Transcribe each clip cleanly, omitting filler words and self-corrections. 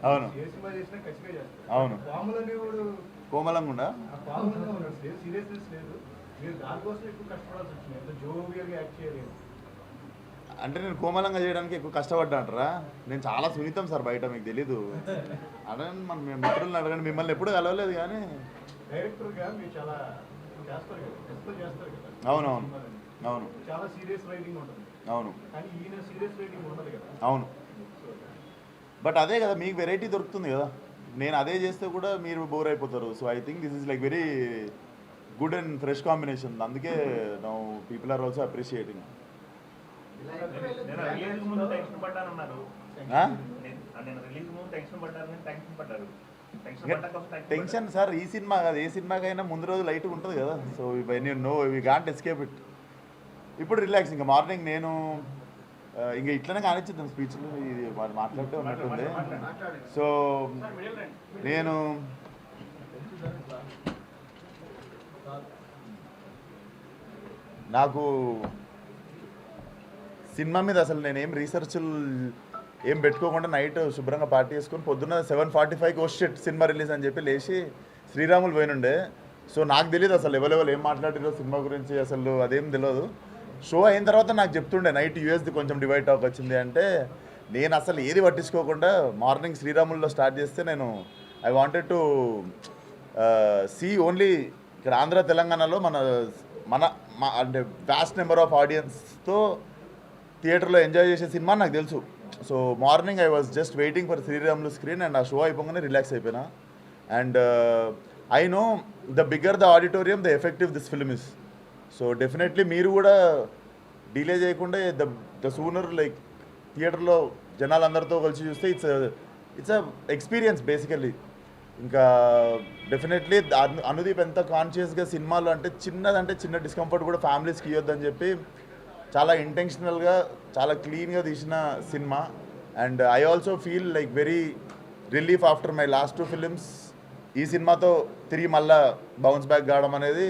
అవును అవును కోమలంగుండా అంటే నేను కోమలంగా చేయడానికి ఎక్కువ కష్టపడ్డా అంటారా? నేను చాలా సున్నితం సార్ బయట, మీకు తెలీదు. అడగండి, మన మిత్రులను అడగండి, మిమ్మల్ని ఎప్పుడు కలవలేదు కానీ. అవునవును అవును అవును అవును. బట్ అదే కదా, మీకు వెరైటీ దొరుకుతుంది కదా. నేను అదే చేస్తే కూడా మీరు బోర్ అయిపోతారు. So I think this is like very good and fresh combination. అందుకే now people are also appreciating. Tension sir ఈ సినిమా కాదు, ఏ సినిమాకైనా ముందు రోజు లైట్గా ఉంటుంది కదా. So no we can't escape it. ఇప్పుడు రిలాక్స్, ఇంకా మార్నింగ్ నేను ఇంకా ఇట్లనే కానిచ్చిద్దాం స్పీచ్లు, ఇది మాట్లాడుతూ ఉన్నట్టుంది. సో నేను నాకు సినిమా మీద అసలు నేనేం రీసెర్చ్లు ఏం పెట్టుకోకుండా నైట్ శుభ్రంగా పార్టీ చేసుకొని పొద్దున్న 7:45కి షిట్ సినిమా రిలీజ్ అని చెప్పి లేచి శ్రీరాములు పోయినుండే. సో నాకు తెలియదు అసలు ఎవరెవరు ఏం మాట్లాడారో సినిమా గురించి, అసలు అదేం తెలియదు. షో అయిన తర్వాత నాకు చెప్తుండే నైట్ యూఎస్ది కొంచెం డివైడ్ టాక్ వచ్చింది అంటే, నేను అసలు ఏది పట్టించుకోకుండా మార్నింగ్ శ్రీరాముల్లో స్టార్ట్ చేస్తే నేను I wanted to see only ఇక్కడ ఆంధ్ర తెలంగాణలో మన మన అంటే వ్యాస్ట్ నెంబర్ ఆఫ్ ఆడియన్స్తో థియేటర్లో ఎంజాయ్ చేసే సినిమా నాకు తెలుసు. So morning I was just waiting for Sriramulu screen and ఆ షో అయిపోగానే రిలాక్స్ అయిపోయినా. And I know the bigger the auditorium the effective this film is. So definitely మీరు కూడా డిలే చేయకుండా ద సూనర్ లైక్ థియేటర్లో జనాలందరితో కలిసి చూస్తే ఇట్స్ అ ఎక్స్పీరియన్స్ బేసికల్లీ. ఇంకా డెఫినెట్లీ అనుదీప్ ఎంత కాన్షియస్గా సినిమాలు అంటే చిన్న డిస్కంఫర్ట్ కూడా ఫ్యామిలీస్కి ఇవ్వద్దని చెప్పి చాలా ఇంటెన్షనల్గా చాలా క్లీన్గా తీసిన cinema. And I also feel like very relief after my last 2 films. ఈ సినిమాతో తిరిగి మళ్ళా బౌన్స్ బ్యాక్ కావడం అనేది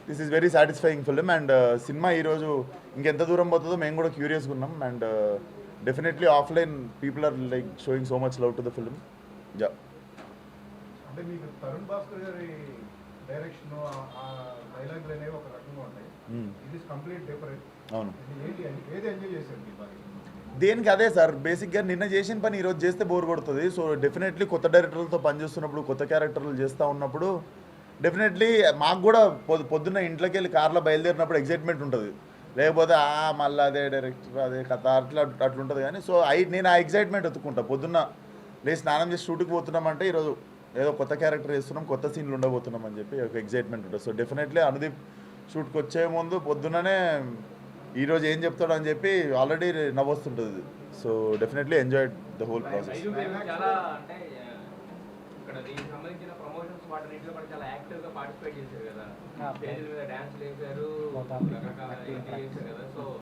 this is very satisfying film. And cinema ఈరోజు ఇంకెంత దూరం పోతుందో మేము కూడా క్యూరియస్గా ఉన్నాం. And definitely offline people are like showing so much love to the film. Yeah. అంటే మీకు తరుణ్ భాస్కర్ గారి డైరెక్షన్ ఆ డైలాగులు అనేవి ఒక రకంగా ఉంటాయి, ఇది కంప్లీట్ డిఫరెంట్. అవును. ఏది ఎంజాయ్ చేశారు మీరు? దేనికి అదే సార్, బేసిక్గా నిన్న చేసిన పని ఈరోజు చేస్తే బోర్ కొడుతుంది. సో డెఫినెట్లీ కొత్త డైరెక్టర్లతో పనిచేస్తున్నప్పుడు, కొత్త క్యారెక్టర్లు చేస్తూ ఉన్నప్పుడు డెఫినెట్లీ మాకు కూడా పొద్దున్న ఇంట్లోకి వెళ్ళి కార్లో బయలుదేరినప్పుడు ఎగ్జైట్మెంట్ ఉంటుంది. లేకపోతే మళ్ళీ అదే డైరెక్టర్ అదే కథ అట్లుంటుంది. కానీ సో నేను ఆ ఎగ్జైట్మెంట్ ఎత్తుకుంటా. పొద్దున్న లేదు స్నానం చేసి షూట్కి పోతున్నామంటే ఈరోజు ఏదో కొత్త క్యారెక్టర్ వేస్తున్నాం, కొత్త సీన్లు ఉండబోతున్నాం అని చెప్పి ఒక ఎగ్జైట్మెంట్ ఉంటుంది. సో డెఫినెట్లీ అనుదీప్ షూట్కి వచ్చే ముందు పొద్దున్ననే ఈరోజు ఏం చెప్తాడు అని చెప్పి ఆల్రెడీ నవ్వొస్తుంటుంది. So definitely enjoy the whole process. చాలా అంటే ఇక్కడ దీనికి సంబంధించిన ప్రమోషన్స్ వాటిలో కూడా చాలా యాక్టివ్గా పార్టిసిపేట్ చేశారు కదా, స్టేజ్ మీద డాన్స్ చేశారు, రకరకాల చేశారు కదా. సో